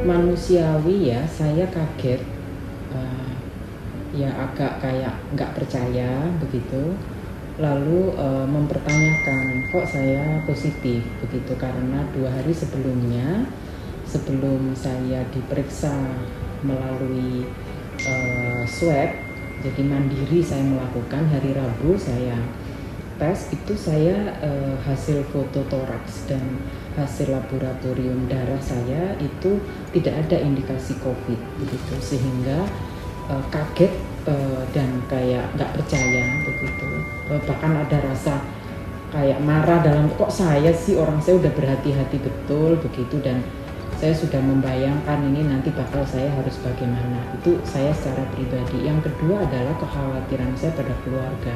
Manusiawi ya, saya kaget, eh, ya agak kayak nggak percaya begitu. Lalu mempertanyakan kok saya positif begitu, karena 2 hari sebelumnya, sebelum saya diperiksa melalui swab, jadi mandiri saya melakukan, hari Rabu saya tes, itu saya hasil foto toraks dan hasil laboratorium darah saya itu tidak ada indikasi COVID begitu, sehingga kaget dan kayak nggak percaya begitu. Bahkan ada rasa kayak marah dalam, kok saya sih, orang saya udah berhati-hati betul begitu, dan saya sudah membayangkan ini nanti bakal saya harus bagaimana. Itu saya secara pribadi. Yang kedua adalah kekhawatiran saya pada keluarga,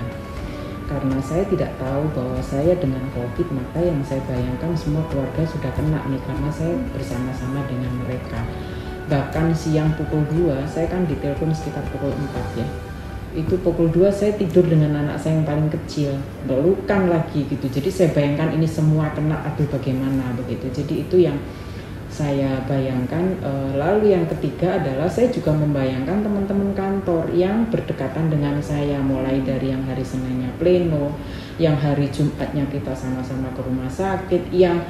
karena saya tidak tahu bahwa saya dengan COVID, maka yang saya bayangkan semua keluarga sudah kena nih, karena saya bersama-sama dengan mereka. Bahkan siang pukul 2, saya kan ditelepon sekitar pukul 4 ya. Itu pukul 2 saya tidur dengan anak saya yang paling kecil, pelukan lagi gitu. Jadi saya bayangkan ini semua kena, aduh bagaimana begitu. Jadi itu yang saya bayangkan. Lalu yang ketiga adalah saya juga membayangkan teman-teman kantor yang berdekatan dengan saya, mulai dari yang hari Seninnya pleno, yang hari Jumatnya kita sama-sama ke rumah sakit, yang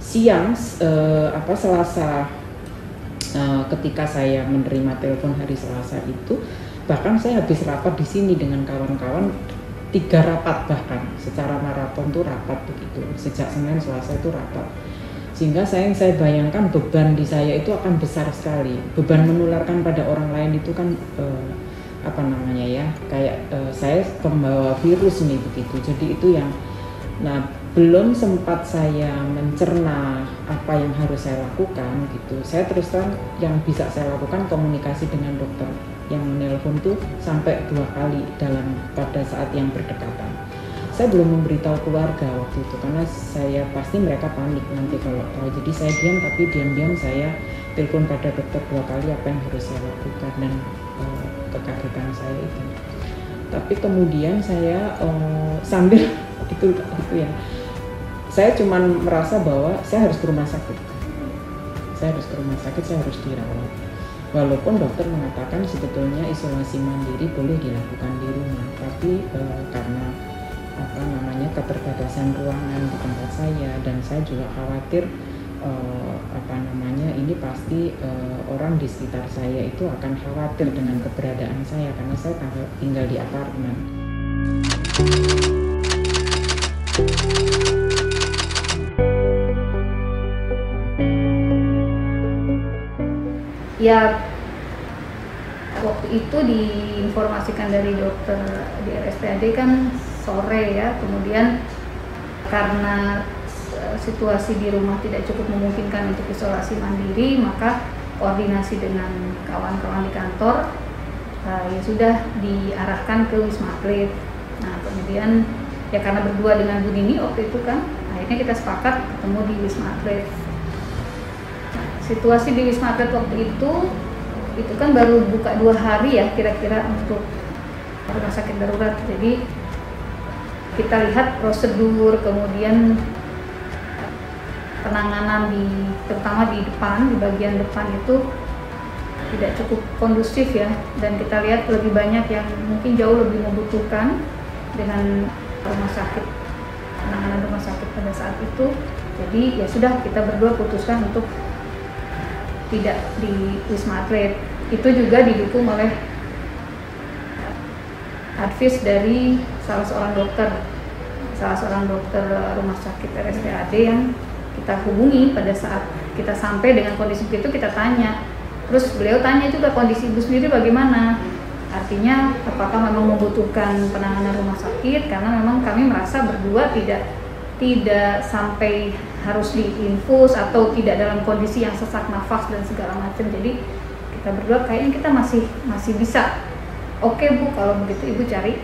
siang Selasa, ketika saya menerima telepon hari Selasa itu, bahkan saya habis rapat di sini dengan kawan-kawan, 3 rapat bahkan secara maraton tuh rapat begitu, sejak Senin Selasa itu rapat. Sehingga saya bayangkan beban di saya itu akan besar sekali. Beban menularkan pada orang lain itu kan kayak saya pembawa virus nih begitu. Jadi itu yang, nah belum sempat saya mencerna apa yang harus saya lakukan gitu. Saya terus terang yang bisa saya lakukan komunikasi dengan dokter yang menelpon tuh sampai 2 kali pada saat yang berdekatan. Saya belum memberitahu keluarga waktu itu, karena saya pasti mereka panik nanti kalau tahu. Jadi saya diam, tapi diam-diam saya telepon pada dokter 2 kali apa yang harus saya lakukan, dan kekagetan saya itu. Tapi kemudian saya sambil itu ya, saya cuma merasa bahwa saya harus ke rumah sakit. Saya harus dirawat. Walaupun dokter mengatakan sebetulnya isolasi mandiri boleh dilakukan di rumah, tapi karena keterbatasan ruangan di tempat saya, dan saya juga khawatir ini pasti orang di sekitar saya itu akan khawatir dengan keberadaan saya, karena saya tinggal di apartemen. Ya, waktu itu diinformasikan dari dokter di RSPAD kan sore ya, kemudian karena situasi di rumah tidak cukup memungkinkan untuk isolasi mandiri, maka koordinasi dengan kawan-kawan di kantor ya sudah diarahkan ke Wisma Atlet. Nah kemudian ya karena berdua dengan Bu Nini waktu itu kan, akhirnya kita sepakat ketemu di Wisma Atlet. Nah, situasi di Wisma Atlet waktu itu kan baru buka 2 hari ya kira-kira untuk rumah sakit darurat. Jadi kita lihat prosedur, kemudian penanganan terutama di depan, di bagian depan itu tidak cukup kondusif ya, dan kita lihat lebih banyak yang mungkin jauh lebih membutuhkan dengan rumah sakit, penanganan rumah sakit pada saat itu. Jadi ya sudah, kita berdua putuskan untuk tidak di Wisma Atlet. Itu juga didukung oleh advice dari salah seorang dokter rumah sakit RSPAD yang kita hubungi pada saat kita sampai dengan kondisi itu. Kita tanya, terus beliau tanya juga kondisi ibu sendiri bagaimana, artinya apakah memang membutuhkan penanganan rumah sakit, karena memang kami merasa berdua tidak sampai harus diinfus atau tidak dalam kondisi yang sesak nafas dan segala macam. Jadi kita berdua kayaknya kita masih bisa. Oke Bu, kalau begitu Ibu cari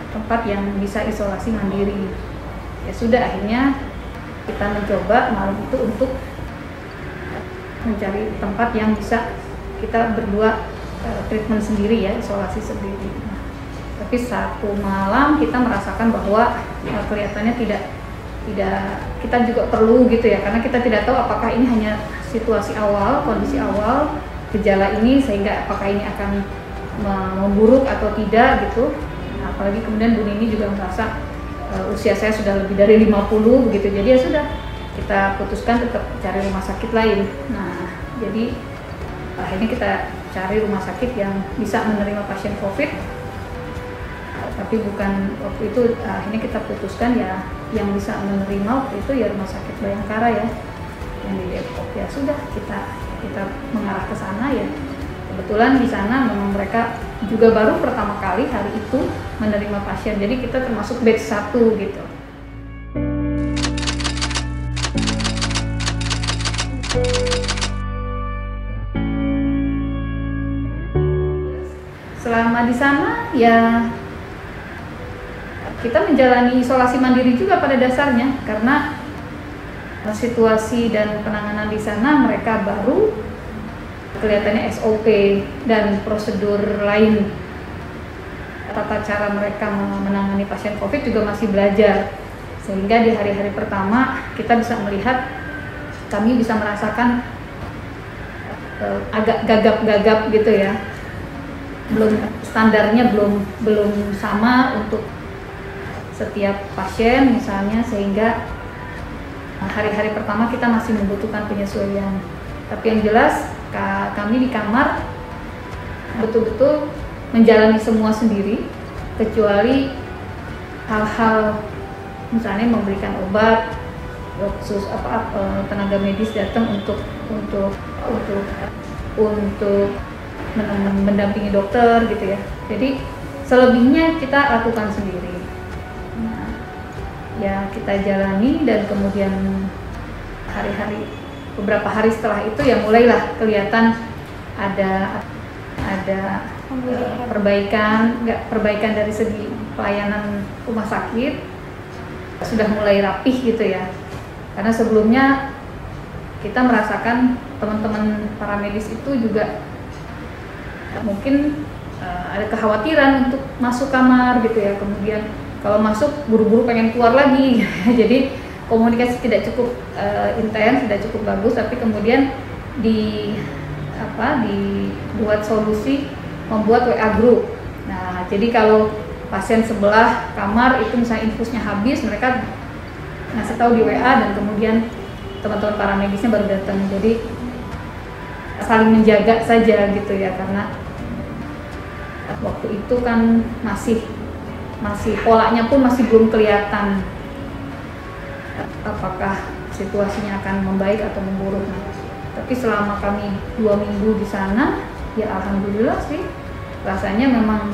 tempat yang bisa isolasi mandiri. Ya sudah, akhirnya kita mencoba malam itu untuk mencari tempat yang bisa kita berdua treatment sendiri ya, isolasi sendiri. Nah, tapi satu malam kita merasakan bahwa kelihatannya tidak kita juga perlu gitu ya, karena kita tidak tahu apakah ini hanya situasi awal, kondisi awal gejala ini, sehingga apakah ini akan memburuk atau tidak gitu. Nah, apalagi kemudian Bu Nini juga merasa usia saya sudah lebih dari 50 begitu, jadi ya sudah, kita putuskan tetap cari rumah sakit lain. Nah, jadi akhirnya kita cari rumah sakit yang bisa menerima pasien COVID, tapi bukan waktu itu. Akhirnya kita putuskan ya yang bisa menerima waktu itu ya Rumah Sakit Bayangkara ya, yang di Depok. Ya sudah, kita mengarah ke sana ya. Kebetulan di sana memang mereka juga baru pertama kali hari itu menerima pasien, jadi kita termasuk batch 1 gitu. Selama di sana ya kita menjalani isolasi mandiri juga pada dasarnya, karena situasi dan penanganan di sana mereka baru, kelihatannya SOP dan prosedur lain, tata cara mereka menangani pasien COVID juga masih belajar, sehingga di hari-hari pertama kita bisa melihat, kami bisa merasakan agak gagap-gagap gitu ya, standarnya belum sama untuk setiap pasien misalnya, sehingga hari-hari pertama kita masih membutuhkan penyesuaian. Tapi yang jelas kami di kamar betul-betul menjalani semua sendiri, kecuali hal-hal misalnya memberikan obat, khusus tenaga medis datang untuk mendampingi dokter gitu ya. Jadi selebihnya kita lakukan sendiri. Nah, ya kita jalani, dan kemudian beberapa hari setelah itu ya mulailah kelihatan ada perbaikan dari segi pelayanan rumah sakit, sudah mulai rapih gitu ya. Karena sebelumnya kita merasakan teman-teman para medis itu juga mungkin ada kekhawatiran untuk masuk kamar gitu ya, kemudian kalau masuk buru-buru pengen keluar lagi. Jadi komunikasi tidak cukup intens, tidak cukup bagus, tapi kemudian dibuat solusi membuat WA group. Nah, jadi kalau pasien sebelah kamar itu misalnya infusnya habis, mereka ngasih tahu di WA, dan kemudian teman-teman para medisnya baru datang. Jadi saling menjaga saja gitu ya, karena waktu itu kan masih polanya pun masih belum kelihatan apakah situasinya akan membaik atau memburuk. Nah, tapi selama kami 2 minggu di sana, ya alhamdulillah sih rasanya memang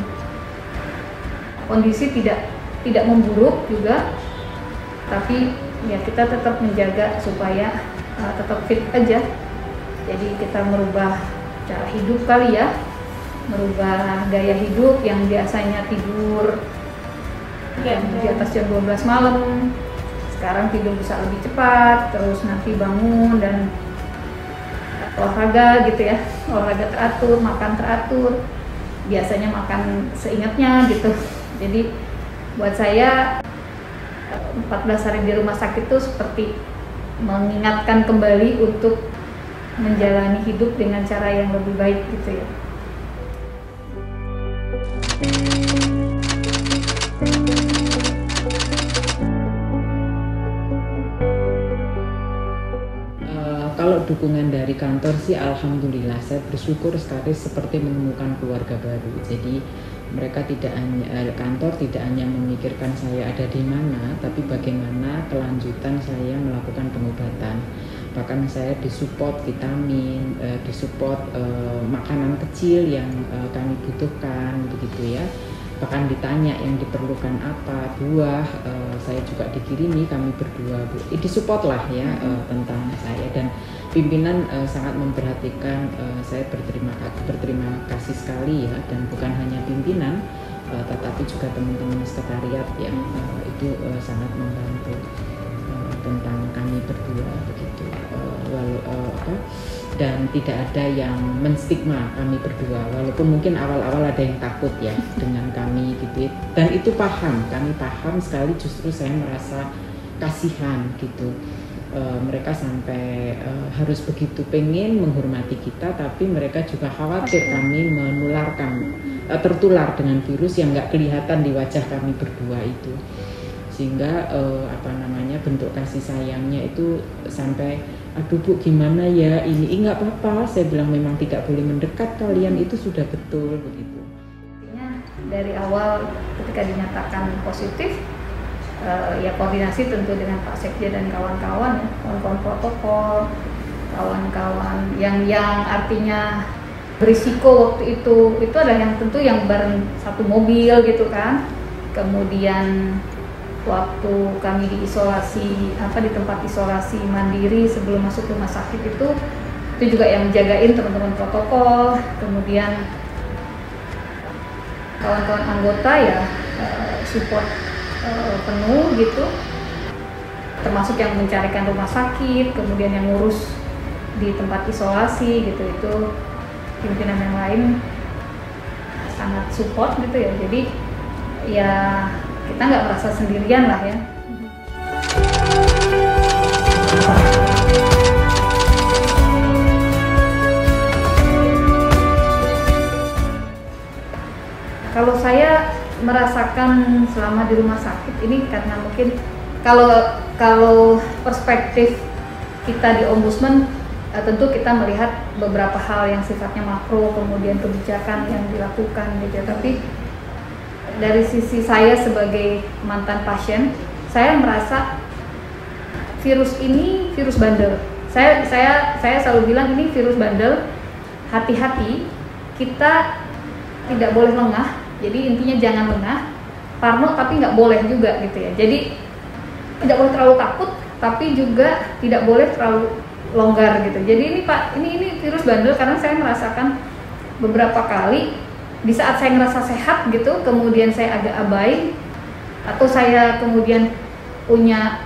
kondisi tidak memburuk juga, tapi ya kita tetap menjaga supaya tetap fit aja. Jadi kita merubah cara hidup kali ya, merubah gaya hidup yang biasanya tidur di atas jam 12 malam, sekarang tidur bisa lebih cepat, terus nanti bangun dan olahraga gitu ya, olahraga teratur, makan teratur, biasanya makan seingatnya gitu. Jadi buat saya 14 hari di rumah sakit itu seperti mengingatkan kembali untuk menjalani hidup dengan cara yang lebih baik gitu ya. Kalau dukungan dari kantor sih alhamdulillah, saya bersyukur sekali seperti menemukan keluarga baru. Jadi mereka kantor tidak hanya memikirkan saya ada di mana, tapi bagaimana kelanjutan saya melakukan pengobatan. Bahkan saya disupport vitamin, disupport makanan kecil yang kami butuhkan begitu ya. Bahkan ditanya yang diperlukan apa, buah, saya juga dikirimi, kami berdua disupport lah ya tentang saya, dan pimpinan sangat memperhatikan. Saya berterima kasih sekali ya, dan bukan hanya pimpinan tetapi juga teman-teman sekretariat yang itu sangat membantu tentang kami berdua begitu. Dan tidak ada yang menstigma kami berdua, walaupun mungkin awal-awal ada yang takut ya dengan kami gitu, dan itu kami paham sekali. Justru saya merasa kasihan gitu. Mereka sampai harus begitu pengen menghormati kita, tapi mereka juga khawatir kami tertular dengan virus yang nggak kelihatan di wajah kami berdua itu, sehingga bentuk kasih sayangnya itu sampai, aduh Bu gimana ya ini, nggak apa-apa, saya bilang memang tidak boleh mendekat, kalian itu sudah betul begitu. Artinya dari awal ketika dinyatakan positif, ya koordinasi tentu dengan Pak Sekjen dan kawan-kawan, kawan-kawan protokol, kawan-kawan yang artinya berisiko waktu itu adalah yang tentu yang bareng satu mobil gitu kan. Kemudian waktu kami diisolasi di tempat isolasi mandiri sebelum masuk rumah sakit itu juga yang menjagain teman-teman protokol, kemudian kawan-kawan anggota ya support penuh gitu, termasuk yang mencarikan rumah sakit, kemudian yang ngurus di tempat isolasi gitu, itu pimpinan yang lain sangat support gitu ya, jadi ya kita nggak merasa sendirian lah ya. Kalau saya merasakan selama di rumah sakit ini, karena mungkin kalau perspektif kita di Ombudsman, tentu kita melihat beberapa hal yang sifatnya makro, kemudian kebijakan yang dilakukan gitu. Tapi dari sisi saya sebagai mantan pasien, saya merasa virus ini virus bandel. Saya selalu bilang ini virus bandel. Hati-hati, kita tidak boleh lengah. Jadi intinya jangan lengah, parno tapi nggak boleh juga gitu ya. Jadi tidak boleh terlalu takut, tapi juga tidak boleh terlalu longgar gitu. Jadi ini Pak, ini virus bandel, karena saya merasakan beberapa kali di saat saya ngerasa sehat gitu, kemudian saya agak abai, atau saya kemudian punya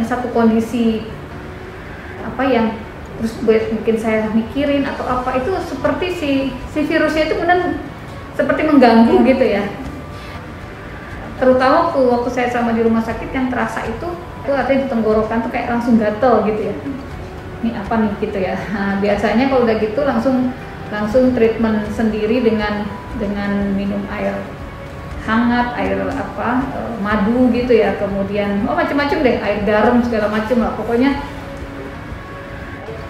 satu kondisi yang terus mungkin saya mikirin atau apa, itu seperti si virusnya itu benar seperti mengganggu gitu ya. Terutama waktu saya sama di rumah sakit, yang terasa itu artinya di tenggorokan tuh kayak langsung gatel gitu ya. Ini apa nih gitu ya. Nah, biasanya kalau udah gitu langsung treatment sendiri dengan minum air hangat, air madu gitu ya, kemudian macam-macam deh, air garam segala macam lah, pokoknya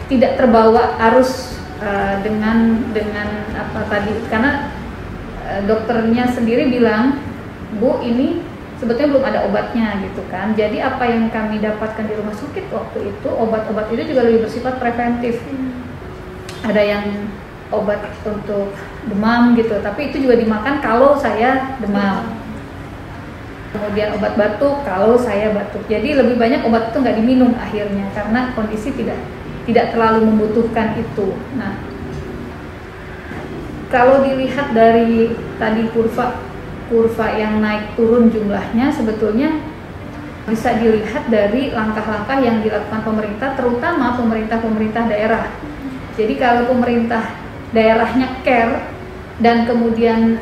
tidak terbawa arus dengan karena dokternya sendiri bilang, Bu ini sebetulnya belum ada obatnya gitu kan. Jadi apa yang kami dapatkan di rumah sakit waktu itu, obat-obat itu juga lebih bersifat preventif. Ada yang obat untuk demam gitu, tapi itu juga dimakan kalau saya demam. Kemudian obat batuk kalau saya batuk. Jadi lebih banyak obat itu nggak diminum akhirnya, karena kondisi tidak terlalu membutuhkan itu. Nah, kalau dilihat dari tadi kurva yang naik turun jumlahnya, sebetulnya bisa dilihat dari langkah-langkah yang dilakukan pemerintah, terutama pemerintah daerah. Jadi kalau pemerintah daerahnya care dan kemudian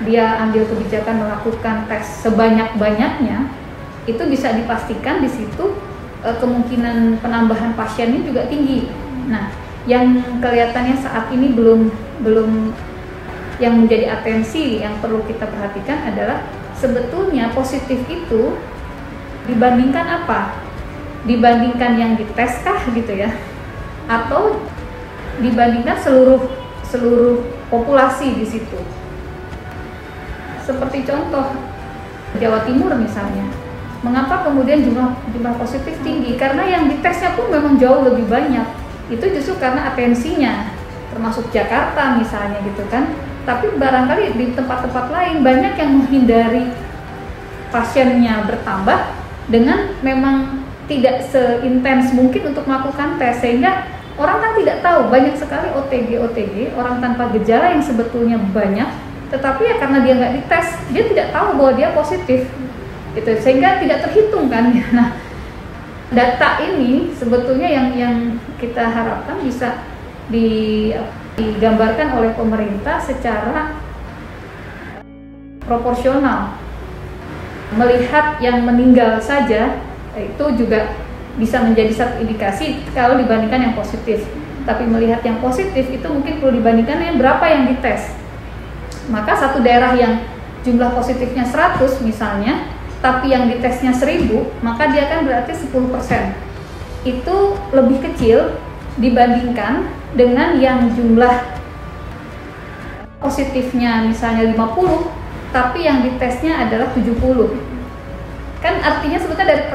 dia ambil kebijakan melakukan tes sebanyak-banyaknya, itu bisa dipastikan di situ kemungkinan penambahan pasiennya juga tinggi. Nah, yang kelihatannya saat ini belum yang menjadi atensi yang perlu kita perhatikan adalah sebetulnya positif itu dibandingkan apa? Dibandingkan yang dites kah gitu ya? Atau dibandingkan seluruh populasi di situ? Seperti contoh Jawa Timur misalnya. Mengapa kemudian jumlah positif tinggi? Karena yang ditesnya pun memang jauh lebih banyak. Itu justru karena atensinya, termasuk Jakarta misalnya gitu kan. Tapi barangkali di tempat-tempat lain banyak yang menghindari pasiennya bertambah dengan memang tidak seintens mungkin untuk melakukan tes, sehingga orang kan tidak tahu, banyak sekali OTG orang tanpa gejala yang sebetulnya banyak, tetapi ya karena dia nggak dites, dia tidak tahu bahwa dia positif gitu, sehingga tidak terhitung kan. Nah, data ini sebetulnya yang kita harapkan bisa digambarkan oleh pemerintah secara proporsional. Melihat yang meninggal saja itu juga bisa menjadi satu indikasi kalau dibandingkan yang positif. Tapi melihat yang positif itu mungkin perlu dibandingkan dengan berapa yang dites. Maka satu daerah yang jumlah positifnya 100 misalnya, tapi yang ditesnya 1000, maka dia kan berarti 10%. Itu lebih kecil dibandingkan dengan yang jumlah positifnya misalnya 50, tapi yang ditesnya adalah 70. Kan artinya sebetulnya dari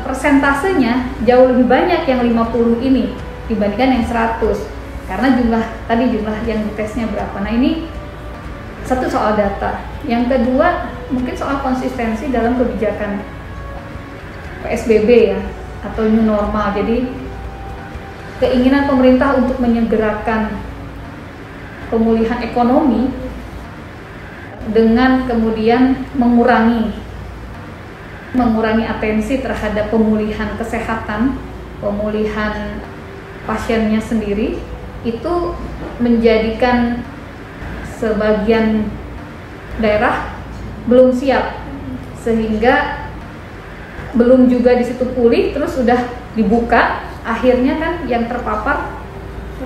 persentasenya jauh lebih banyak yang 50 ini dibandingkan yang 100. Karena jumlah yang ditesnya berapa. Nah, ini satu soal data. Yang kedua, mungkin soal konsistensi dalam kebijakan PSBB ya, atau new normal. Jadi keinginan pemerintah untuk menyegerakan pemulihan ekonomi dengan kemudian mengurangi atensi terhadap pemulihan kesehatan, pemulihan pasiennya sendiri, itu menjadikan sebagian daerah belum siap, sehingga belum juga di situ pulih, terus sudah dibuka, akhirnya kan yang terpapar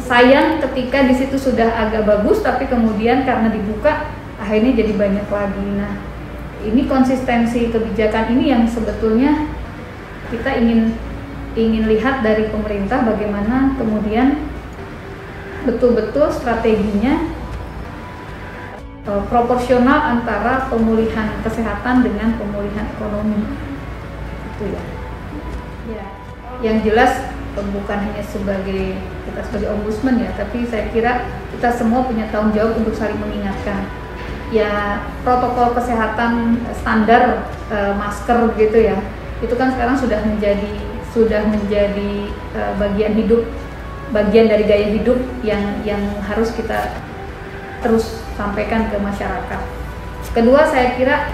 sayang ketika di situ sudah agak bagus, tapi kemudian karena dibuka akhirnya jadi banyak lagi. Nah, ini konsistensi kebijakan ini yang sebetulnya kita ingin lihat dari pemerintah, bagaimana kemudian betul-betul strateginya proporsional antara pemulihan kesehatan dengan pemulihan ekonomi. Itu ya. Yang jelas bukan hanya kita sebagai ombudsman ya, tapi saya kira kita semua punya tanggung jawab untuk saling mengingatkan. Ya, protokol kesehatan standar masker gitu ya, itu kan sekarang sudah menjadi bagian dari gaya hidup yang harus kita terus sampaikan ke masyarakat. Kedua, saya kira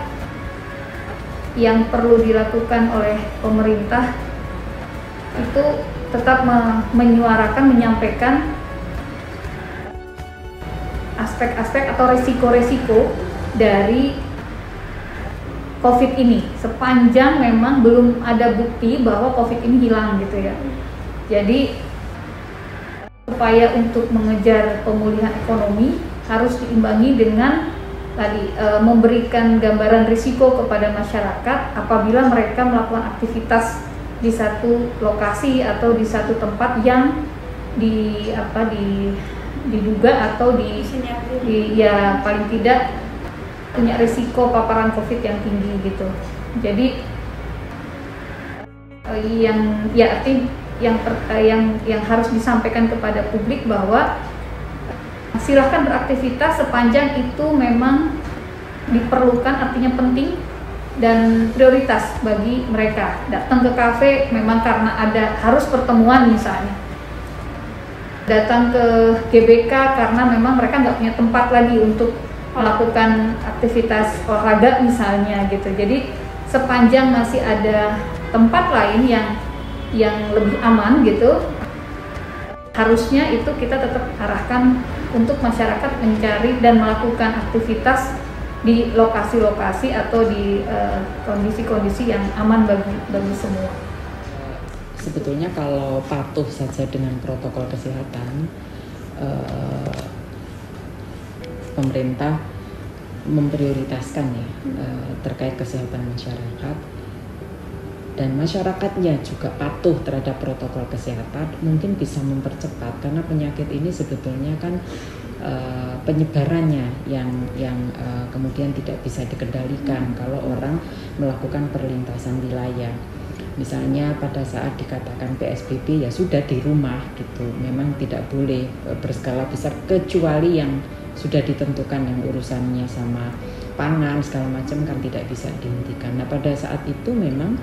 yang perlu dilakukan oleh pemerintah itu tetap menyampaikan aspek-aspek atau resiko-resiko dari COVID ini, sepanjang memang belum ada bukti bahwa COVID ini hilang gitu ya. Jadi upaya untuk mengejar pemulihan ekonomi harus diimbangi dengan memberikan gambaran risiko kepada masyarakat apabila mereka melakukan aktivitas di satu lokasi atau di satu tempat yang diduga atau ya paling tidak punya risiko paparan COVID yang tinggi gitu. Jadi yang harus disampaikan kepada publik bahwa silahkan beraktivitas sepanjang itu memang diperlukan, artinya penting dan prioritas bagi mereka. Datang ke kafe memang karena harus pertemuan misalnya. Datang ke GBK karena memang mereka nggak punya tempat lagi untuk melakukan aktivitas olahraga misalnya gitu. Jadi sepanjang masih ada tempat lain yang lebih aman gitu, harusnya itu kita tetap arahkan untuk masyarakat mencari dan melakukan aktivitas di lokasi-lokasi atau di kondisi-kondisi yang aman bagi semua. Sebetulnya kalau patuh saja dengan protokol kesehatan, pemerintah memprioritaskan ya terkait kesehatan masyarakat, dan masyarakatnya juga patuh terhadap protokol kesehatan, mungkin bisa mempercepat, karena penyakit ini sebetulnya kan penyebarannya yang kemudian tidak bisa dikendalikan kalau orang melakukan perlintasan wilayah. Misalnya pada saat dikatakan PSBB ya sudah di rumah gitu, memang tidak boleh berskala besar kecuali yang sudah ditentukan yang urusannya sama pangan segala macam kan tidak bisa dihentikan. Nah, pada saat itu memang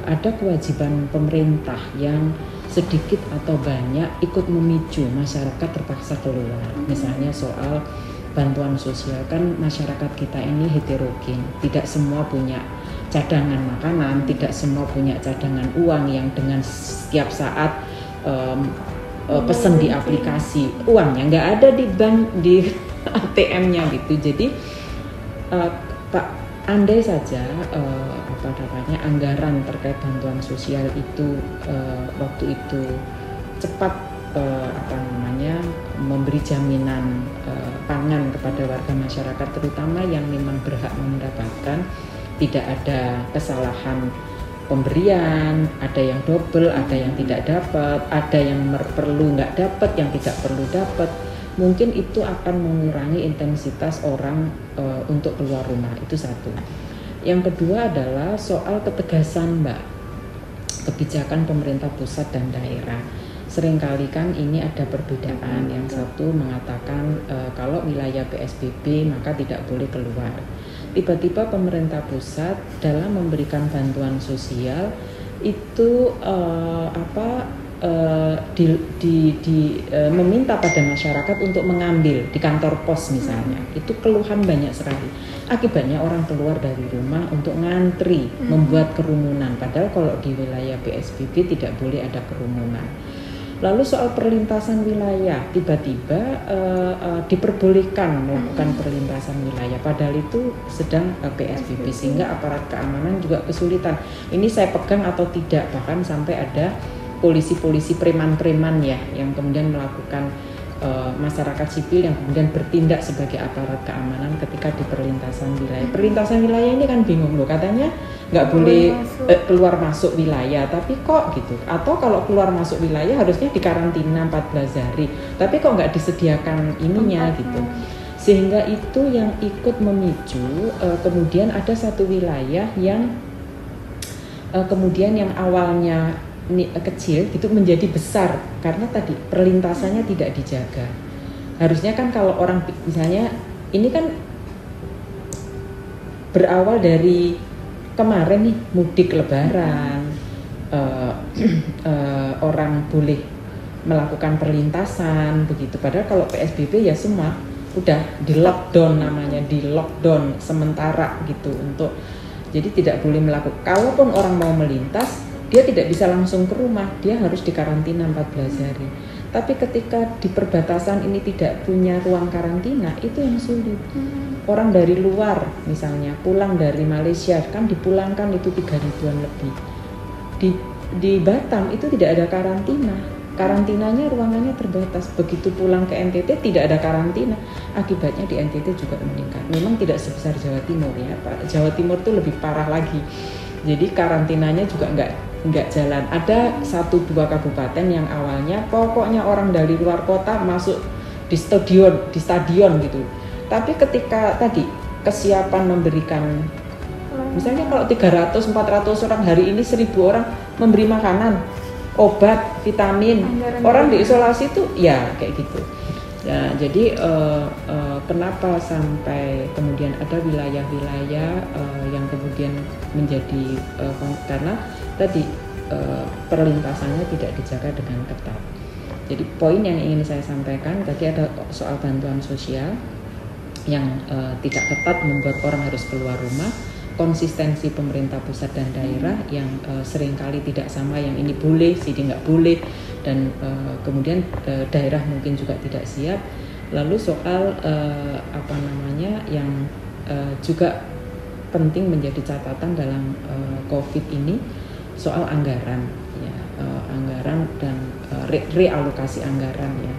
ada kewajiban pemerintah yang sedikit atau banyak ikut memicu masyarakat terpaksa keluar. Misalnya soal bantuan sosial, kan masyarakat kita ini heterogen, tidak semua punya cadangan makanan, tidak semua punya cadangan uang yang dengan setiap saat pesen di aplikasi, uangnya nggak ada di bank, di ATM-nya gitu. Jadi andai saja anggaran terkait bantuan sosial itu waktu itu cepat memberi jaminan pangan kepada warga masyarakat, terutama yang memang berhak mendapatkan, tidak ada kesalahan pemberian, ada yang double, ada yang tidak dapat, ada yang perlu nggak dapat, yang tidak perlu dapat, mungkin itu akan mengurangi intensitas orang untuk keluar rumah. Itu satu. Yang kedua adalah soal ketegasan, Mbak, kebijakan pemerintah pusat dan daerah. Seringkali kan ini ada perbedaan. Yang satu mengatakan kalau wilayah PSBB maka tidak boleh keluar. Tiba-tiba pemerintah pusat dalam memberikan bantuan sosial itu meminta pada masyarakat untuk mengambil di kantor pos misalnya. Itu keluhan banyak sekali. Akibatnya orang keluar dari rumah untuk ngantri, membuat kerumunan. Padahal kalau di wilayah PSBB tidak boleh ada kerumunan. Lalu soal perlintasan wilayah, tiba-tiba diperbolehkan melakukan perlintasan wilayah, padahal itu sedang PSBB, sehingga aparat keamanan juga kesulitan. Ini saya pegang atau tidak, bahkan sampai ada polisi-polisi preman-preman ya, yang kemudian melakukan masyarakat sipil yang kemudian bertindak sebagai aparat keamanan ketika di perlintasan wilayah. Perlintasan wilayah ini kan bingung loh, katanya nggak boleh keluar masuk wilayah, tapi kok gitu, atau kalau keluar masuk wilayah harusnya dikarantina 14 hari, tapi kok nggak disediakan ininya gitu, sehingga itu yang ikut memicu kemudian ada satu wilayah yang kemudian yang awalnya kecil itu menjadi besar karena tadi perlintasannya tidak dijaga. Harusnya kan kalau orang misalnya ini kan berawal dari kemarin nih mudik lebaran, orang boleh melakukan perlintasan begitu. Padahal kalau PSBB ya semua udah di lockdown, namanya di lockdown sementara gitu, untuk jadi tidak boleh melakukan. Kalaupun orang mau melintas, dia tidak bisa langsung ke rumah, dia harus dikarantina 14 hari. Tapi ketika di perbatasan ini tidak punya ruang karantina, itu yang sulit. Orang dari luar misalnya pulang dari Malaysia kan dipulangkan itu 3.000-an lebih. Di Batam itu tidak ada karantina. Karantinanya ruangannya terbatas. Begitu pulang ke NTT tidak ada karantina. Akibatnya di NTT juga meningkat. Memang tidak sebesar Jawa Timur ya, Pak. Jawa Timur itu lebih parah lagi. Jadi karantinanya juga nggak jalan. Ada 1-2 kabupaten yang awalnya pokoknya orang dari luar kota masuk di stadion gitu. Tapi ketika tadi kesiapan memberikan, misalnya kalau 300-400 orang, hari ini 1.000 orang memberi makanan, obat, vitamin, orang diisolasi itu ya kayak gitu. Nah, jadi kenapa sampai kemudian ada wilayah-wilayah yang kemudian menjadi karena tadi perlintasannya tidak dijaga dengan ketat. Jadi poin yang ingin saya sampaikan tadi ada soal bantuan sosial yang tidak ketat membuat orang harus keluar rumah, konsistensi pemerintah pusat dan daerah yang seringkali tidak sama, yang ini boleh, sini nggak boleh, dan kemudian daerah mungkin juga tidak siap. Lalu soal yang juga penting menjadi catatan dalam COVID ini, soal anggaran, ya, anggaran dan realokasi anggaran ya.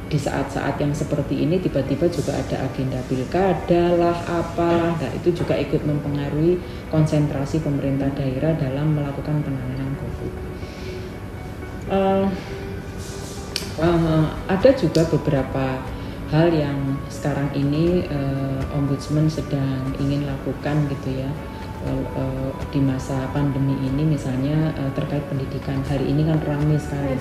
Di saat-saat yang seperti ini tiba-tiba juga ada agenda pilkada lah, apalah, nah itu juga ikut mempengaruhi konsentrasi pemerintah daerah dalam melakukan penanganan COVID. Ada juga beberapa hal yang sekarang ini Ombudsman sedang ingin lakukan gitu ya, di masa pandemi ini, misalnya terkait pendidikan. Hari ini kan ramai sekali,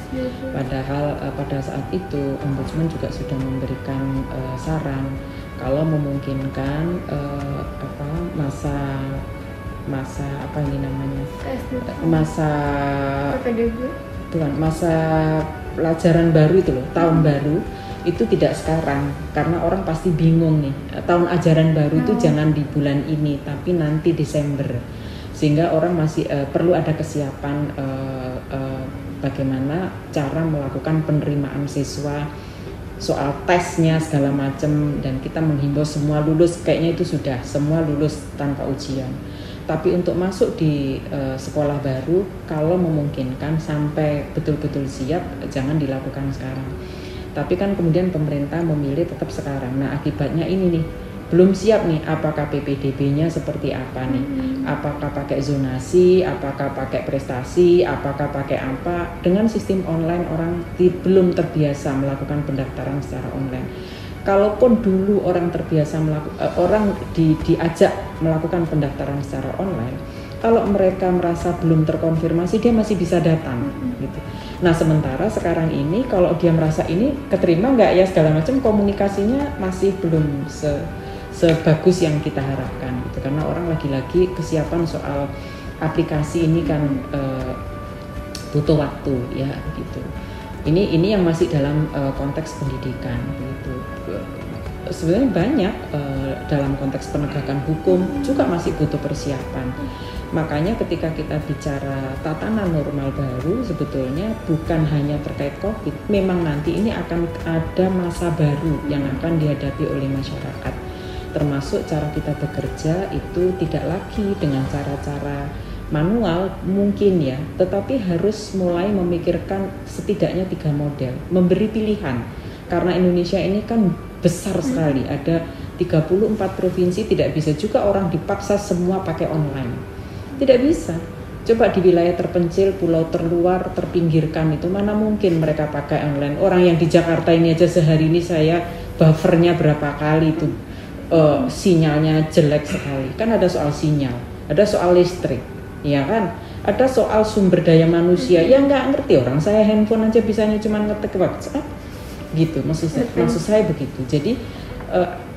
padahal pada saat itu Ombudsman juga sudah memberikan saran kalau memungkinkan masa apa ini namanya, masa pelajaran baru itu loh, tahun baru itu tidak sekarang, karena orang pasti bingung nih, tahun ajaran baru itu jangan di bulan ini tapi nanti Desember, sehingga orang masih perlu ada kesiapan bagaimana cara melakukan penerimaan siswa soal tesnya segala macam, dan kita menghimbau semua lulus, kayaknya itu sudah semua lulus tanpa ujian. Tapi untuk masuk di sekolah baru, kalau memungkinkan sampai betul-betul siap, jangan dilakukan sekarang. Tapi kan kemudian pemerintah memilih tetap sekarang. Nah, akibatnya ini nih, belum siap nih, apakah PPDB-nya seperti apa nih, apakah pakai zonasi, apakah pakai prestasi, apakah pakai apa. Dengan sistem online orang belum terbiasa melakukan pendaftaran secara online. Kalaupun dulu orang terbiasa orang diajak melakukan pendaftaran secara online, kalau mereka merasa belum terkonfirmasi, dia masih bisa datang gitu. Nah, sementara sekarang ini kalau dia merasa ini keterima nggak ya segala macam, komunikasinya masih belum sebagus yang kita harapkan gitu, karena orang lagi-lagi kesiapan soal aplikasi ini kan butuh waktu ya gitu. Ini yang masih dalam konteks pendidikan gitu. Sebenarnya banyak dalam konteks penegakan hukum juga masih butuh persiapan. Makanya ketika kita bicara tatanan normal baru, sebetulnya bukan hanya terkait COVID, memang nanti ini akan ada masa baru yang akan dihadapi oleh masyarakat. Termasuk cara kita bekerja itu tidak lagi dengan cara-cara manual mungkin ya, tetapi harus mulai memikirkan setidaknya 3 model, memberi pilihan. Karena Indonesia ini kan besar sekali, ada 34 provinsi, tidak bisa juga orang dipaksa semua pakai online. Tidak bisa. Coba di wilayah terpencil, pulau terluar, terpinggirkan itu mana mungkin mereka pakai online. Orang yang di Jakarta ini aja sehari ini saya buffernya berapa kali itu sinyalnya jelek sekali. Kan ada soal sinyal, ada soal listrik, ya kan? Ada soal sumber daya manusia yang nggak ngerti orang. Saya handphone aja bisanya cuma ngetik WhatsApp gitu. Maksud saya begitu. Jadi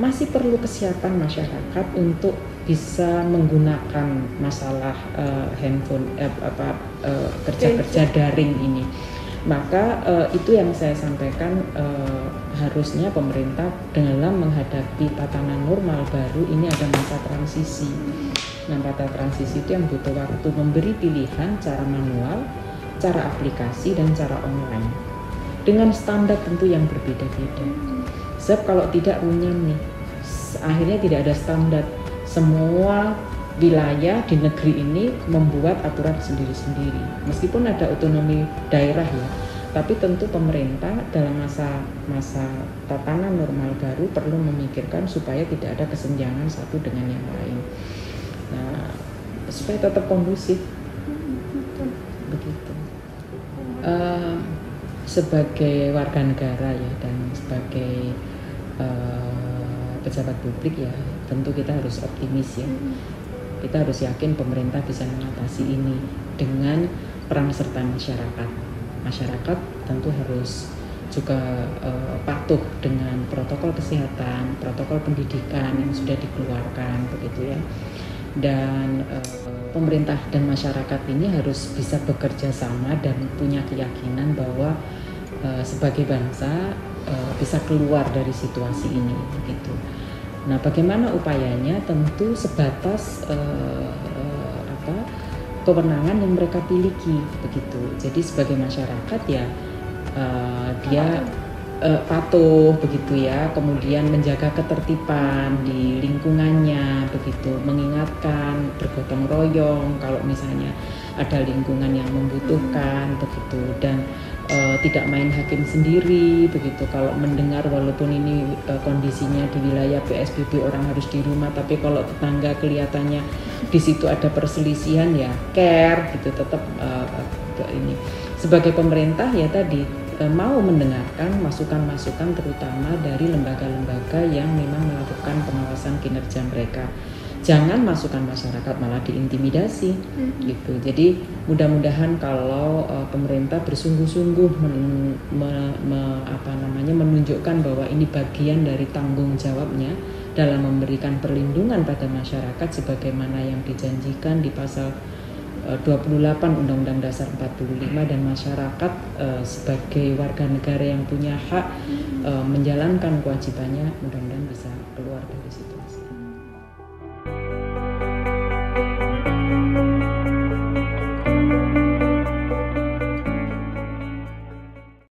masih perlu kesiapan masyarakat untuk bisa menggunakan masalah handphone kerja daring ini. Maka itu yang saya sampaikan, harusnya pemerintah dalam menghadapi tatanan normal baru ini ada masa transisi. Nah, masa transisi itu yang butuh waktu, memberi pilihan cara manual, cara aplikasi, dan cara online dengan standar tentu yang berbeda-beda. Sebab kalau tidak runyam nih, akhirnya tidak ada standar. Semua wilayah di negeri ini membuat aturan sendiri-sendiri, meskipun ada otonomi daerah ya, tapi tentu pemerintah dalam masa tatanan normal baru perlu memikirkan supaya tidak ada kesenjangan satu dengan yang lain. Nah, supaya tetap kondusif begitu. Sebagai warga negara ya, dan sebagai pejabat publik ya, tentu kita harus optimis ya. Kita harus yakin pemerintah bisa mengatasi ini dengan peran serta masyarakat. Masyarakat tentu harus juga patuh dengan protokol kesehatan, protokol pendidikan yang sudah dikeluarkan begitu ya. Dan pemerintah dan masyarakat ini harus bisa bekerja sama dan punya keyakinan bahwa sebagai bangsa bisa keluar dari situasi ini begitu. Nah, bagaimana upayanya? Tentu sebatas kewenangan yang mereka miliki begitu. Jadi sebagai masyarakat ya dia patuh begitu ya, kemudian menjaga ketertiban di lingkungannya begitu, mengingatkan, bergotong royong kalau misalnya ada lingkungan yang membutuhkan begitu, dan tidak main hakim sendiri begitu. Kalau mendengar walaupun ini kondisinya di wilayah PSBB orang harus di rumah, tapi kalau tetangga kelihatannya di situ ada perselisihan ya care gitu, tetap ini sebagai pemerintah ya tadi mau mendengarkan masukan-masukan terutama dari lembaga-lembaga yang memang melakukan pengawasan kinerja mereka. Jangan masukan masyarakat malah diintimidasi gitu. Jadi mudah-mudahan kalau pemerintah bersungguh-sungguh menunjukkan bahwa ini bagian dari tanggung jawabnya dalam memberikan perlindungan pada masyarakat sebagaimana yang dijanjikan di pasal 28 Undang-Undang Dasar 45, dan masyarakat sebagai warga negara yang punya hak menjalankan kewajibannya, mudah-mudahan bisa keluar dari situasi.